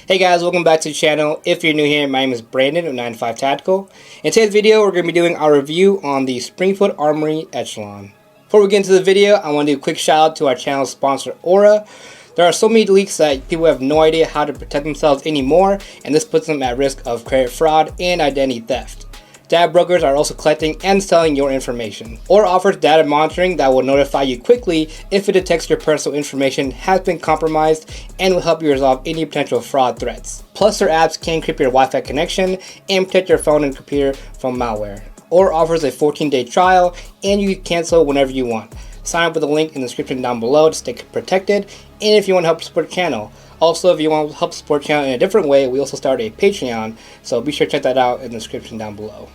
Hey guys, welcome back to the channel. If you're new here, my name is Brandon of 95 Tactical. In today's video, we're going to be doing our review on the Springfield Armory Echelon. Before we get into the video, I want to do a quick shout out to our channel sponsor, Aura. There are so many leaks that people have no idea how to protect themselves anymore, and this puts them at risk of credit fraud and identity theft. Data brokers are also collecting and selling your information. Aura offers data monitoring that will notify you quickly if it detects your personal information has been compromised and will help you resolve any potential fraud threats. Plus, their apps can encrypt your Wi-Fi connection and protect your phone and computer from malware. Aura offers a 14-day trial and you can cancel whenever you want. Sign up with the link in the description down below to stay protected, and if you want to help support the channel. Also, if you want to help support the channel in a different way, we also started a Patreon, so be sure to check that out in the description down below.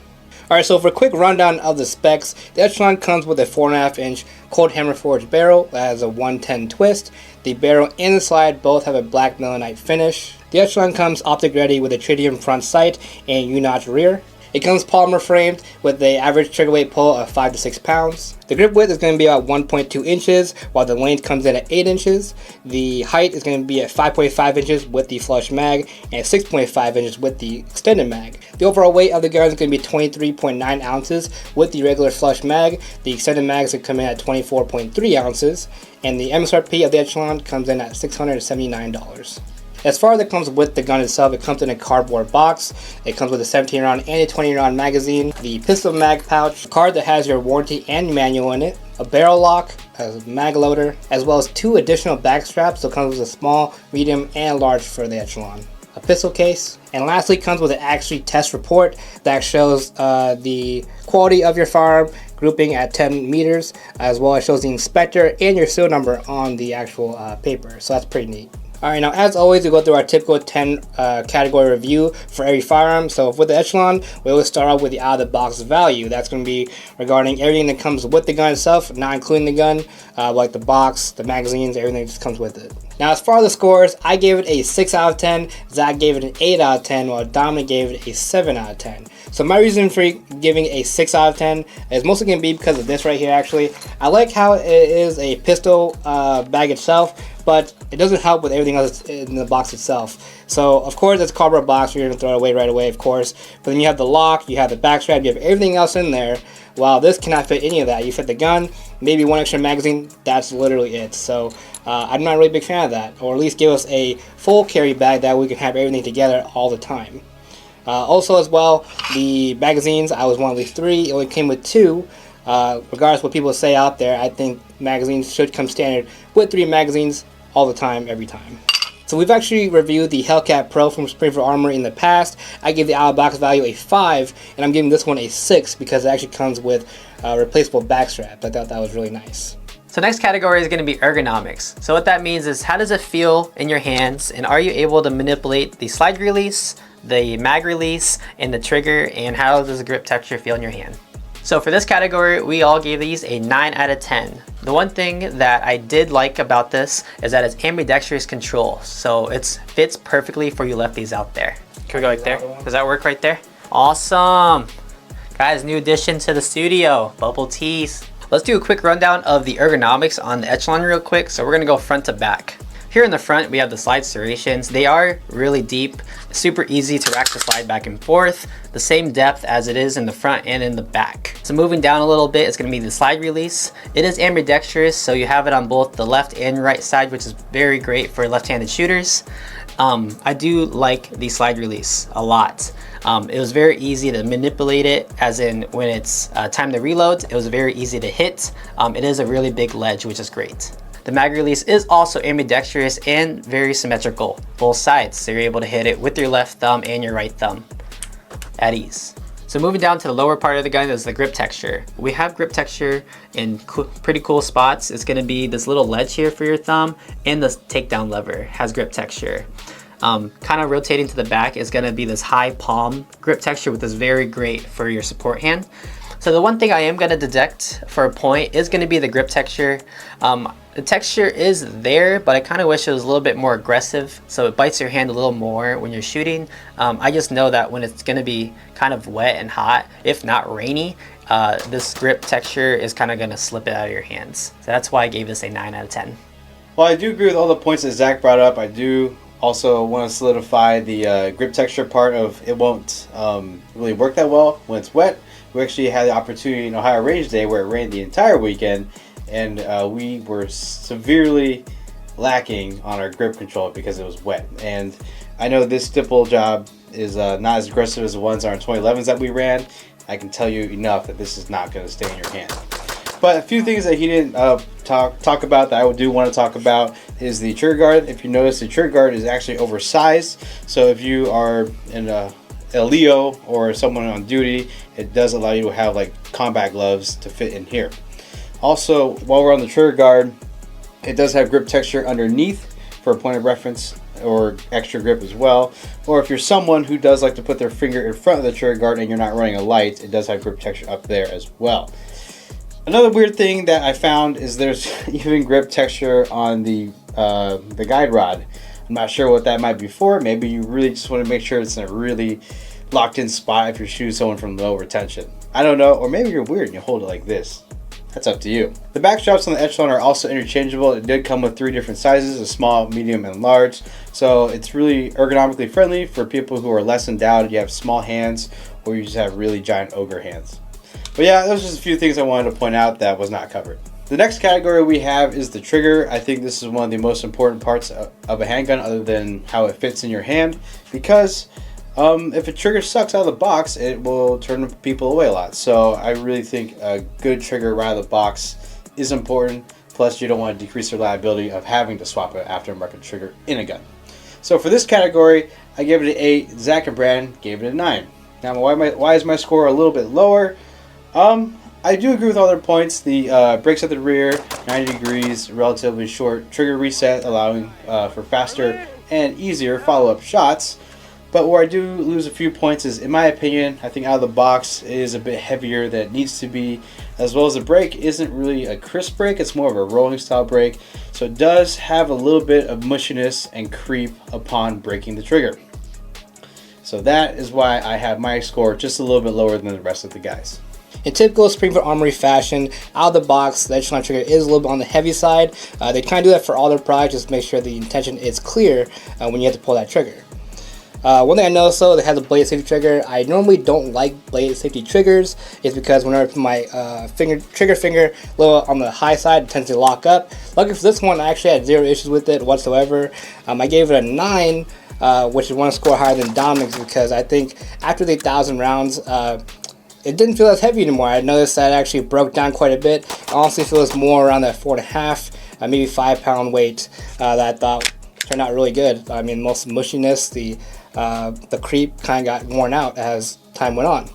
Alright, so for a quick rundown of the specs, the Echelon comes with a 4.5 inch cold hammer forged barrel that has a 110 twist. The barrel and the slide both have a black melanite finish. The Echelon comes optic ready with a tritium front sight and U-notch rear. It comes polymer framed with the average trigger weight pull of 5 to 6 pounds. The grip width is going to be about 1.2 inches, while the length comes in at 8 inches. The height is going to be at 5.5 inches with the flush mag and 6.5 inches with the extended mag. The overall weight of the gun is going to be 23.9 ounces with the regular flush mag. The extended mag is going to come in at 24.3 ounces, and the MSRP of the Echelon comes in at $679. As far as it comes with the gun itself, it comes in a cardboard box. It comes with a 17 round and a 20 round magazine, the pistol mag pouch, a card that has your warranty and manual in it, a barrel lock, a mag loader, as well as 2 additional back straps, so it comes with a small, medium, and large for the Echelon, a pistol case, and lastly comes with an accuracy test report that shows the quality of your firearm, grouping at 10 meters, as well as shows the inspector and your serial number on the actual paper, so that's pretty neat. Alright, now as always, we go through our typical 10 category review for every firearm. So with the Echelon, we always start off with the out of the box value. That's going to be regarding everything that comes with the gun itself, not including the gun, like the box, the magazines, everything that just comes with it. Now as far as the scores, I gave it a 6 out of 10, Zach gave it an 8 out of 10, while Dominic gave it a 7 out of 10. So my reason for giving a 6 out of 10 is mostly going to be because of this right here actually. I like how it is a pistol bag itself, but it doesn't help with everything else in the box itself. So of course it's a cardboard box, you're going to throw it away right away, of course. But then you have the lock, you have the back strap, you have everything else in there. While this cannot fit any of that. You fit the gun, maybe one extra magazine, that's literally it. So I'm not really a big fan of that. Or at least give us a full carry bag that we can have everything together all the time. Also as well, the magazines, I was one of these 3, it only came with 2. Regardless of what people say out there, I think magazines should come standard with 3 magazines all the time, every time. So we've actually reviewed the Hellcat Pro from Springfield Armory in the past. I gave the out of box value a 5, and I'm giving this one a 6 because it actually comes with replaceable back straps. I thought that was really nice. So next category is going to be ergonomics. So what that means is, how does it feel in your hands, and are you able to manipulate the slide release, the mag release, and the trigger, and how does the grip texture feel in your hand? So for this category, we all gave these a 9 out of 10. The one thing that I did like about this is that it's ambidextrous control. So it fits perfectly for you lefties out there. Can we go like there? Does that work right there? Awesome. Guys, new addition to the studio, bubble tees. Let's do a quick rundown of the ergonomics on the Echelon real quick. So we're gonna go front to back. Here in the front, we have the slide serrations. They are really deep, super easy to rack the slide back and forth, the same depth as it is in the front and in the back. So moving down a little bit, it's gonna be the slide release. It is ambidextrous, so you have it on both the left and right side, which is very great for left-handed shooters. I do like the slide release a lot. It was very easy to manipulate it, as in when it's time to reload, it was very easy to hit. It is a really big ledge, which is great. The mag release is also ambidextrous and very symmetrical, both sides, so you're able to hit it with your left thumb and your right thumb at ease. So moving down to the lower part of the gun is the grip texture. We have grip texture in pretty cool spots. It's gonna be this little ledge here for your thumb, and the takedown lever has grip texture. Kind of rotating to the back is gonna be this high palm grip texture, which is very great for your support hand. So the one thing I am gonna detect for a point is gonna be the grip texture. The texture is there, but I kind of wish it was a little bit more aggressive, so it bites your hand a little more when you're shooting. I just know that when it's gonna be kind of wet and hot, if not rainy, this grip texture is kind of gonna slip it out of your hands. So that's why I gave this a 9 out of 10. Well, I do agree with all the points that Zach brought up. I do Also want to solidify the grip texture part of it won't really work that well when it's wet. We actually had the opportunity in Ohio Range Day where it rained the entire weekend, and we were severely lacking on our grip control because it was wet. And I know this stipple job is not as aggressive as the ones on our 2011s that we ran. I can tell you enough that this is not going to stay in your hand. But a few things that he didn't talk about that I do want to talk about is the trigger guard. If you notice, the trigger guard is actually oversized. So if you are in a Leo or someone on duty, it does allow you to have like combat gloves to fit in here. Also, while we're on the trigger guard, it does have grip texture underneath for a point of reference or extra grip as well. Or if you're someone who does like to put their finger in front of the trigger guard and you're not running a light, it does have grip texture up there as well. Another weird thing that I found is there's even grip texture on the guide rod. I'm not sure what that might be for. Maybe you really just want to make sure it's in a really locked in spot if you're shooting someone from low retention. I don't know, or maybe you're weird and you hold it like this. That's up to you. The back straps on the Echelon are also interchangeable. It did come with 3 different sizes, a small, medium, and large. So it's really ergonomically friendly for people who are less endowed. You have small hands or you just have really giant ogre hands. But yeah, those are just a few things I wanted to point out that was not covered. The next category we have is the trigger. I think this is one of the most important parts of a handgun other than how it fits in your hand, because if a trigger sucks out of the box, it will turn people away a lot. So I really think a good trigger right out of the box is important. Plus, you don't want to decrease the reliability of having to swap an aftermarket trigger in a gun. So for this category, I gave it an 8. Zach and Brand gave it a 9. Now, why is my score a little bit lower? I do agree with all their points. The brakes at the rear, 90 degrees, relatively short trigger reset, allowing for faster and easier follow-up shots. But where I do lose a few points is, in my opinion, I think out of the box it is a bit heavier than it needs to be, as well as the brake isn't really a crisp brake, it's more of a rolling style brake. So it does have a little bit of mushiness and creep upon braking the trigger. So that is why I have my score just a little bit lower than the rest of the guys. In typical Springfield Armory fashion, out of the box, the Echelon trigger is a little bit on the heavy side. They kind of do that for all their products, just to make sure the intention is clear when you have to pull that trigger. One thing I noticed though, they have the blade safety trigger. I normally don't like blade safety triggers. It's because whenever I put my trigger finger a little on the high side, it tends to lock up. Luckily for this one, I actually had 0 issues with it whatsoever. I gave it a 9, which is one score higher than Dominic's, because I think after the 1,000 rounds, it didn't feel as heavy anymore. I noticed that it actually broke down quite a bit. It honestly feels more around that 4.5, maybe 5 pound weight that I thought turned out really good. I mean, most mushiness, the creep kind of got worn out as time went on.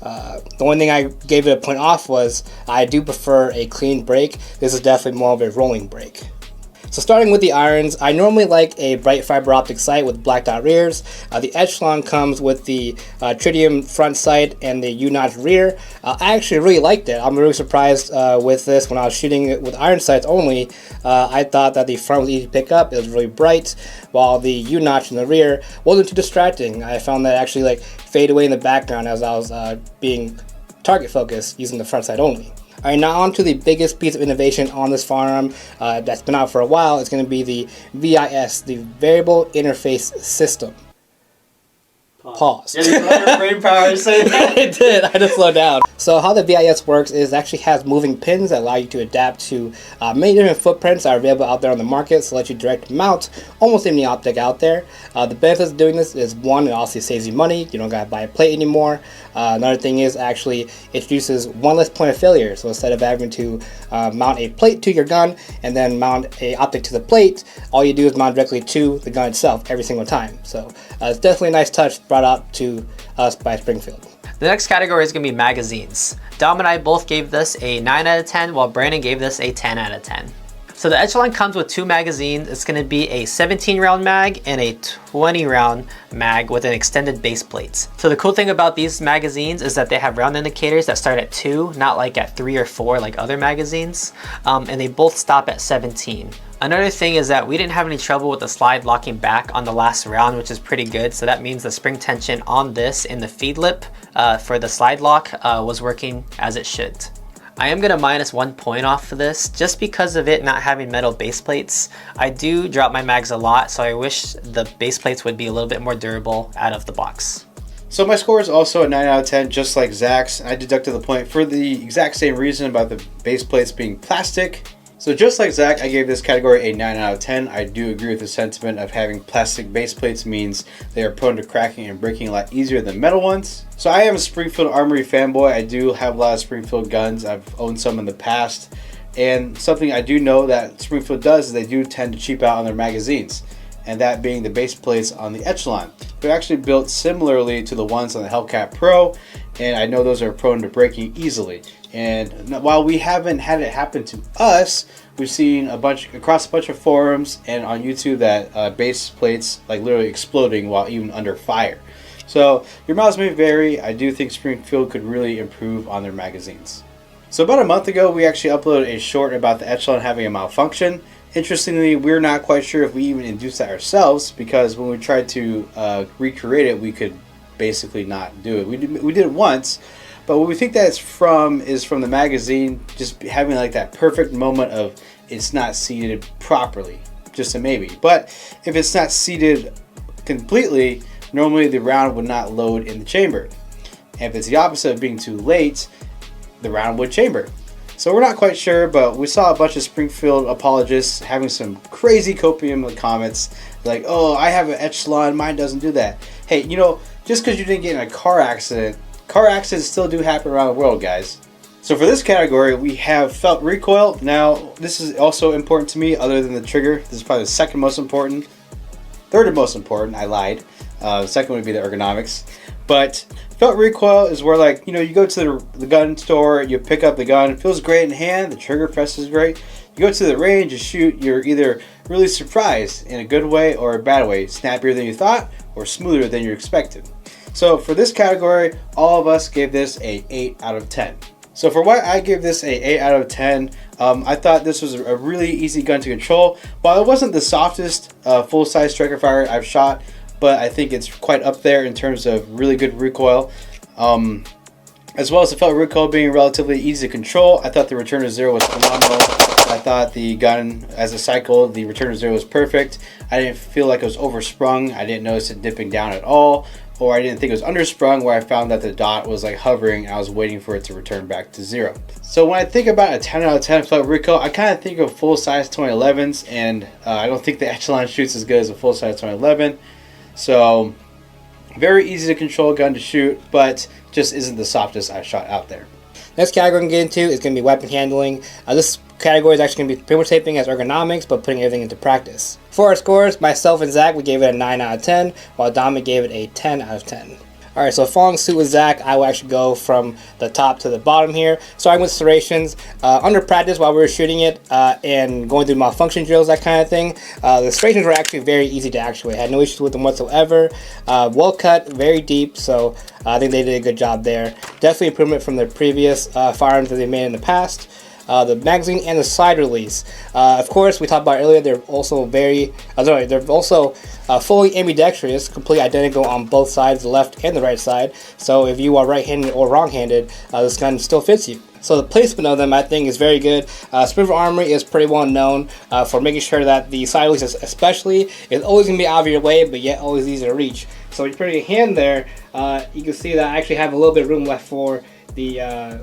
The only thing I gave it a point off was I do prefer a clean brake. This is definitely more of a rolling brake. So starting with the irons, I normally like a bright fiber optic sight with blacked out rears. The Echelon comes with the tritium front sight and the U-notch rear. I actually really liked it. I'm really surprised with this. When I was shooting it with iron sights only, I thought that the front was easy to pick up. It was really bright, while the U-notch in the rear wasn't too distracting. I found that actually like fade away in the background as I was being target focused using the front sight only. Alright, now on to the biggest piece of innovation on this firearm that's been out for a while. It's going to be the VIS, the Variable Interface System. Pause. Yeah, you let your brain power say that. It did. I just slowed down. So how the VIS works is it actually has moving pins that allow you to adapt to many different footprints that are available out there on the market. So let you direct mount almost any optic out there. The benefits of doing this is, one, it obviously saves you money. You don't gotta buy a plate anymore. Another thing is actually it introduces one less point of failure. So instead of having to mount a plate to your gun and then mount a optic to the plate, all you do is mount directly to the gun itself every single time. So it's definitely a nice touch brought out to us by Springfield. The next category is going to be magazines. Dom and I both gave this a 9 out of 10, while Brandon gave this a 10 out of 10. So the Echelon comes with 2 magazines. It's going to be a 17 round mag and a 20 round mag with an extended base plate. So the cool thing about these magazines is that they have round indicators that start at 2, not like at 3 or 4 like other magazines, and they both stop at 17. Another thing is that we didn't have any trouble with the slide locking back on the last round, which is pretty good. So that means the spring tension on this in the feed lip for the slide lock was working as it should. I am gonna minus 1 point off of this just because of it not having metal base plates. I do drop my mags a lot, so I wish the base plates would be a little bit more durable out of the box. So my score is also a 9 out of 10, just like Zach's. I deducted the point for the exact same reason about the base plates being plastic. So just like Zach, I gave this category a 9 out of 10. I do agree with the sentiment of having plastic base plates means they are prone to cracking and breaking a lot easier than metal ones. So I am a Springfield Armory fanboy. I do have a lot of Springfield guns. I've owned some in the past. And something I do know that Springfield does is they do tend to cheap out on their magazines. And that being the base plates on the Echelon. They're actually built similarly to the ones on the Hellcat Pro, and I know those are prone to breaking easily. And while we haven't had it happen to us, we've seen across a bunch of forums and on YouTube that base plates like literally exploding while even under fire. So your miles may vary. I do think Springfield could really improve on their magazines. So about a month ago, we actually uploaded a short about the Echelon having a malfunction. Interestingly, we're not quite sure if we even induced that ourselves, because when we tried to recreate it, we could basically not do it. We did it once, but what we think that it's from is from the magazine just having like that perfect moment of it's not seated properly, just a maybe. But if it's not seated completely, normally the round would not load in the chamber. And if it's the opposite of being too late, the round would chamber. So we're not quite sure, but we saw a bunch of Springfield apologists having some crazy copium of comments like, oh, I have an Echelon, mine doesn't do that. Hey, you know, just because you didn't get in a car accidents still do happen around the world, guys. So for this category, we have felt recoil. Now, this is also important to me other than the trigger. This is probably the second most important. Third most important, I lied. The second would be the ergonomics. But felt recoil is where, like, you know, you go to the gun store, you pick up the gun, it feels great in hand, the trigger press is great. You go to the range, you shoot, you're either really surprised in a good way or a bad way, snappier than you thought or smoother than you expected. So for this category, all of us gave this a 8 out of 10. So for why I give this a 8 out of 10, I thought this was a really easy gun to control. While it wasn't the softest full-size striker fire I've shot, but I think it's quite up there in terms of really good recoil. As well as the felt recoil being relatively easy to control, I thought the return to zero was phenomenal. I thought the gun, as a cycle, the return to zero was perfect. I didn't feel like it was oversprung. I didn't notice it dipping down at all. Or I didn't think it was undersprung, where I found that the dot was like hovering and I was waiting for it to return back to zero. So when I think about a 10 out of 10 felt recoil, I kind of think of full-size 2011s, and I don't think the Echelon shoots as good as a full-size 2011. So very easy to control gun to shoot, but just isn't the softest I've shot out there. Next category I'm going to get into is going to be weapon handling. This category is actually going to be pretty much taping as ergonomics, but putting everything into practice. For our scores, myself and Zach, we gave it a 9 out of 10, while Dominic gave it a 10 out of 10. Alright, so following suit with Zach, I will actually go from the top to the bottom here. Starting with serrations, under practice while we were shooting it and going through malfunction drills, that kind of thing, the serrations were actually very easy to actuate. I had no issues with them whatsoever. Well cut, very deep, so I think they did a good job there. Definitely improvement from their previous firearms that they made in the past. The magazine and the slide release. Of course, we talked about earlier, they're also fully ambidextrous, completely identical on both sides, the left and the right side. So if you are right-handed or wrong-handed, this gun still fits you. So the placement of them, I think, is very good. Springfield Armory is pretty well known for making sure that the side release especially is always going to be out of your way, but yet always easy to reach. So when you put your hand there, you can see that I actually have a little bit of room left for the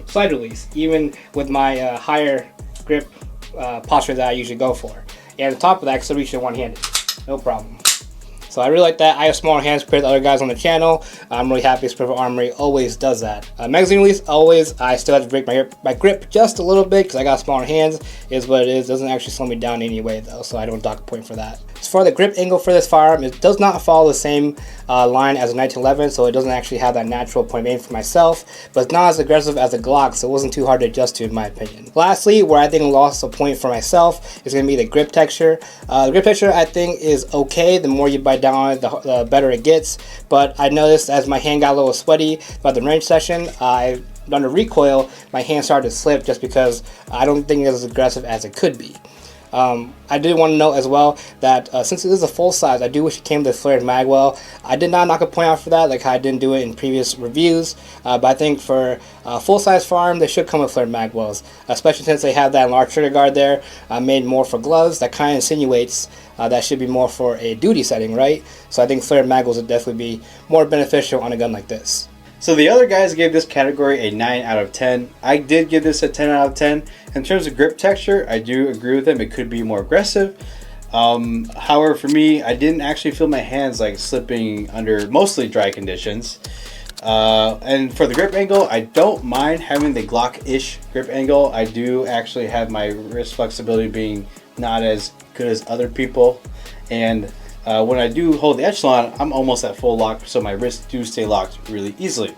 slide release, even with my higher grip posture that I usually go for. And on top of that, I can still reach it one-handed, no problem. So I really like that. I have smaller hands compared to other guys on the channel. I'm really happy Springfield Armory always does that. Magazine release, always. I still have to break my grip just a little bit because I got smaller hands. Is what it is. Doesn't actually slow me down anyway though, so I don't dock a point for that. As far as the grip angle for this firearm, it does not follow the same line as a 1911, so it doesn't actually have that natural point of aim for myself, but it's not as aggressive as a Glock, so it wasn't too hard to adjust to in my opinion. Lastly, where I think I lost a point for myself is going to be the grip texture. The grip texture I think is okay. The more you bite down on it, the better it gets, but I noticed as my hand got a little sweaty about the range session, under recoil, my hand started to slip just because I don't think it's as aggressive as it could be. I did want to note as well that since it is a full size, I do wish it came with a flared mag well. I did not knock a point out for that, like how I didn't do it in previous reviews, but I think for a full size firearm, they should come with flared mag wells, especially since they have that large trigger guard there, made more for gloves. That kind of insinuates that should be more for a duty setting, right? So I think flared mag wells would definitely be more beneficial on a gun like this. So the other guys gave this category a 9 out of 10. I did give this a 10 out of 10. In terms of grip texture, I do agree with them. It could be more aggressive. However, for me, I didn't actually feel my hands like slipping under mostly dry conditions. And for the grip angle, I don't mind having the Glock-ish grip angle. I do actually have my wrist flexibility being not as good as other people. And when I do hold the Echelon, I'm almost at full lock, so my wrists do stay locked really easily.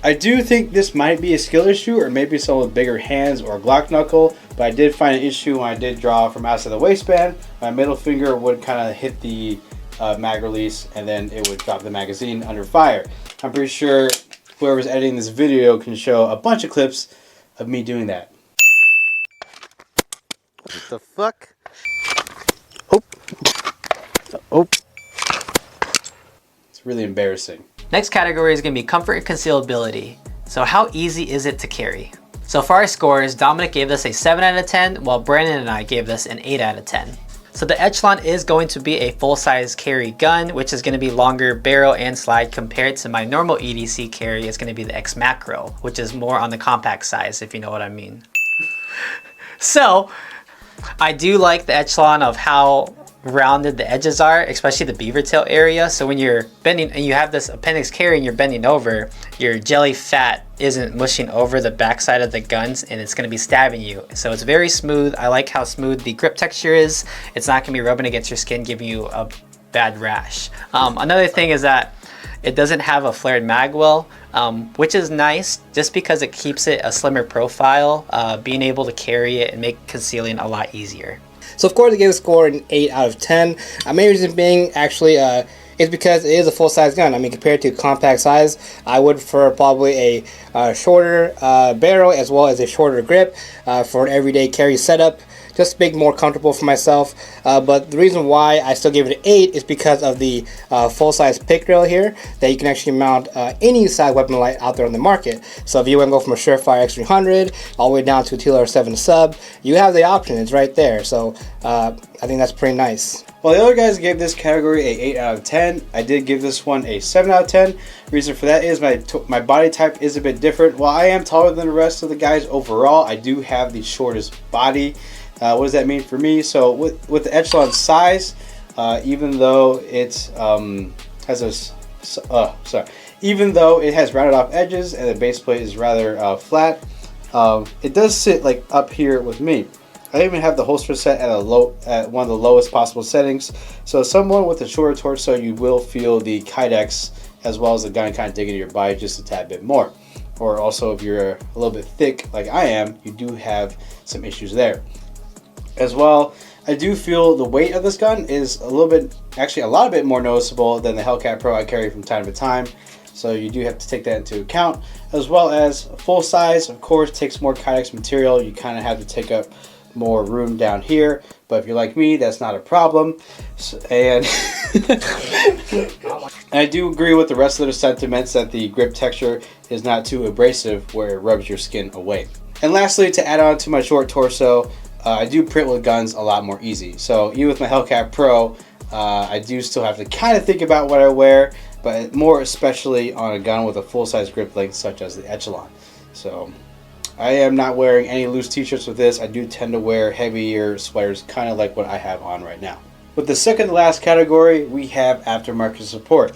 I do think this might be a skill issue, or maybe someone with bigger hands or a Glock knuckle, but I did find an issue when I did draw from outside the waistband. My middle finger would kind of hit the mag release, and then it would drop the magazine under fire. I'm pretty sure whoever's editing this video can show a bunch of clips of me doing that. What the fuck? Oh. It's really embarrassing. Next category is going to be comfort and concealability. So how easy is it to carry? So for our scores, Dominic gave this a 7 out of 10, while Brandon and I gave this an 8 out of 10. So the Echelon is going to be a full-size carry gun, which is going to be longer barrel and slide compared to my normal EDC carry is going to be the X Macro, which is more on the compact size, if you know what I mean. So I do like the Echelon of how rounded the edges are, especially the beaver tail area. So when you're bending and you have this appendix carry and you're bending over, your jelly fat isn't mushing over the backside of the guns and it's going to be stabbing you. So it's very smooth. I like how smooth the grip texture is. It's not going to be rubbing against your skin, giving you a bad rash. Another thing is that it doesn't have a flared mag well, which is nice just because it keeps it a slimmer profile, being able to carry it and make concealing a lot easier. So of course I gave the score an 8 out of 10. Main reason being actually is because it is a full-size gun. I mean, compared to compact size, I would prefer probably a shorter barrel as well as a shorter grip for an everyday carry setup. Just to make more comfortable for myself. But the reason why I still gave it an 8 is because of the full-size pick rail here that you can actually mount any size weapon light out there on the market. So if you want to go from a Surefire X300 all the way down to a TLR7 sub, you have the option. It's right there. So I think that's pretty nice. Well, the other guys gave this category a 8 out of 10. I did give this one a 7 out of 10. Reason for that is my body type is a bit different. While I am taller than the rest of the guys overall, I do have the shortest body. What does that mean for me? So with the Echelon size, even though it even though it has rounded off edges and the base plate is rather flat, it does sit like up here with me. I even have the holster set at one of the lowest possible settings. So someone with a shorter torso, you will feel the kydex as well as the gun kind of dig into your body just a tad bit more. Or also if you're a little bit thick like I am, you do have some issues there. As well, I do feel the weight of this gun is a lot bit more noticeable than the Hellcat Pro I carry from time to time. So you do have to take that into account. As well as full size, of course, takes more kydex material. You kind of have to take up more room down here. But if you're like me, that's not a problem. And I do agree with the rest of the sentiments that the grip texture is not too abrasive where it rubs your skin away. And lastly, to add on to my short torso, I do print with guns a lot more easy. So even with my Hellcat Pro, I do still have to kind of think about what I wear, but more especially on a gun with a full-size grip length such as the Echelon. So I am not wearing any loose t-shirts with this. I do tend to wear heavier sweaters, kind of like what I have on right now. With the second to last category, we have aftermarket support.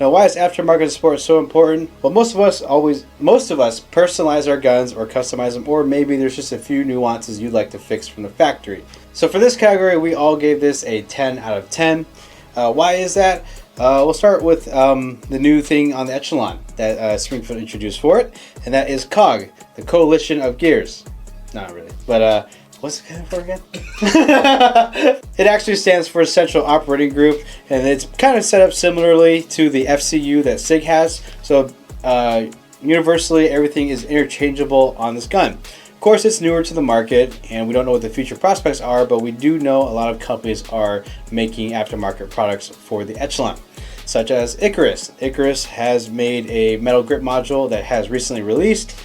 Now, why is aftermarket support so important? Well, most of us personalize our guns or customize them, or maybe there's just a few nuances you'd like to fix from the factory. So for this category, we all gave this a 10 out of 10. Why is that? We'll start with the new thing on the Echelon that Springfield introduced for it, and that is COG, the Coalition of Gears. Not really, but what's it kind of for again? It actually stands for Central Operating Group, and it's kind of set up similarly to the FCU that SIG has. So universally, everything is interchangeable on this gun. course, it's newer to the market and we don't know what the future prospects are, but we do know a lot of companies are making aftermarket products for the Echelon, such as Icarus. Icarus has made a metal grip module that has recently released,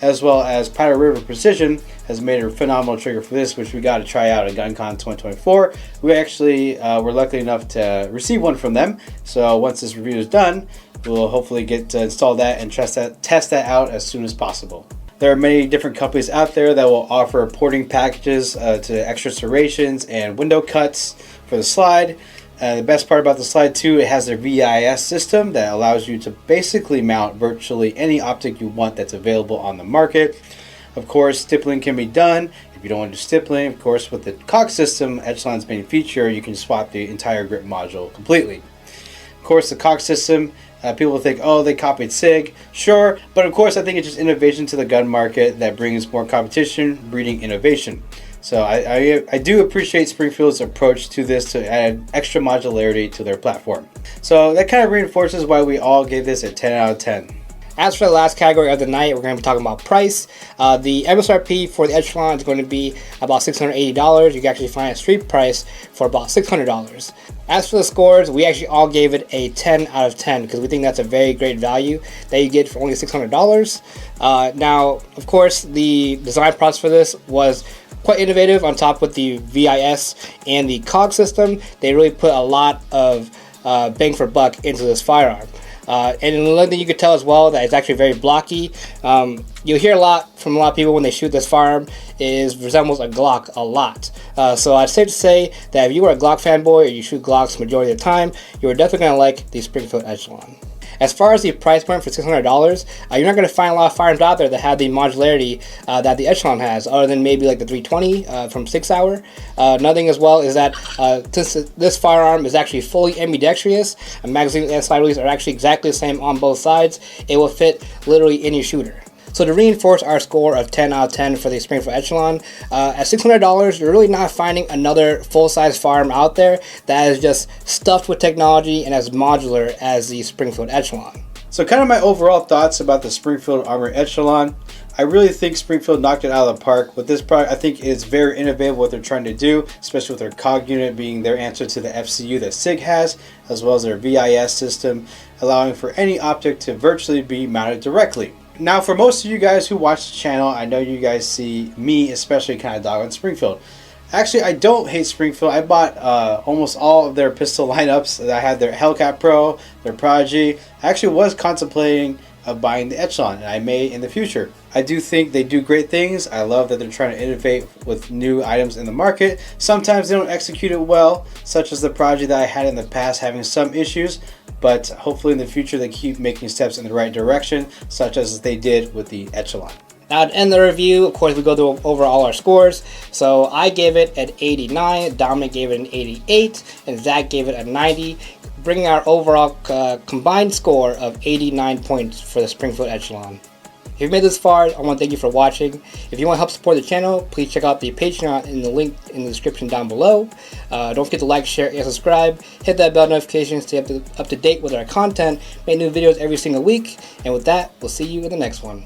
as well as Powder River Precision has made a phenomenal trigger for this, which we got to try out at GunCon 2024. We actually were lucky enough to receive one from them. So once this review is done, we'll hopefully get to install that and test that out as soon as possible. There are many different companies out there that will offer porting packages to extra serrations and window cuts for the slide. The best part about the slide too, it has a VIS system that allows you to basically mount virtually any optic you want that's available on the market. Of course, stippling can be done. If you don't want to do stippling, of course, with the Cox system, Echelon's main feature, you can swap the entire grip module completely. Of course, the Cox system, people think, oh, they copied SIG. Sure, but of course, I think it's just innovation to the gun market that brings more competition, breeding innovation. So I do appreciate Springfield's approach to this to add extra modularity to their platform. So that kind of reinforces why we all gave this a 10 out of 10. As for the last category of the night, we're going to be talking about price. The MSRP for the Echelon is going to be about $680. You can actually find a street price for about $600. As for the scores, we actually all gave it a 10 out of 10 because we think that's a very great value that you get for only $600. Now, of course, the design process for this was quite innovative. On top with the VIS and the COG system, they really put a lot of bang for buck into this firearm. And another thing you could tell as well that it's actually very blocky. You'll hear a lot from a lot of people when they shoot this firearm resembles a Glock a lot. So I'd safe to say that if you are a Glock fanboy or you shoot Glocks majority of the time, you're definitely going to like the Springfield Echelon. As far as the price point for $600, you're not going to find a lot of firearms out there that have the modularity that the Echelon has, other than maybe like the 320 from 6 Hour. Another thing as well is that since this firearm is actually fully ambidextrous, and magazine and slide release are actually exactly the same on both sides, it will fit literally any shooter. So to reinforce our score of 10 out of 10 for the Springfield Echelon, at $600, you're really not finding another full-size firearm out there that is just stuffed with technology and as modular as the Springfield Echelon. So kind of my overall thoughts about the Springfield Armory Echelon. I really think Springfield knocked it out of the park. With this product, I think it's very innovative what they're trying to do, especially with their COG unit being their answer to the FCU that SIG has, as well as their VIS system, allowing for any optic to virtually be mounted directly. Now, for most of you guys who watch the channel, I know you guys see me especially kind of dog on Springfield. Actually, I don't hate Springfield. I bought almost all of their pistol lineups. I had their Hellcat Pro, their Prodigy. I actually was contemplating buying the Echelon, and I may in the future. I do think they do great things. I love that they're trying to innovate with new items in the market. Sometimes they don't execute it well, such as the Prodigy that I had in the past having some issues, but hopefully in the future they keep making steps in the right direction, such as they did with the Echelon. Now to end the review, of course, we go through over all our scores. So I gave it an 89, Dominic gave it an 88, and Zach gave it a 90, bringing our overall combined score of 89 points for the Springfield Echelon. If you've made this far, I want to thank you for watching. If you want to help support the channel, please check out the Patreon in the link in the description down below. Don't forget to like, share, and subscribe. Hit that bell notification to stay up to date with our content. Make new videos every single week. And with that, we'll see you in the next one.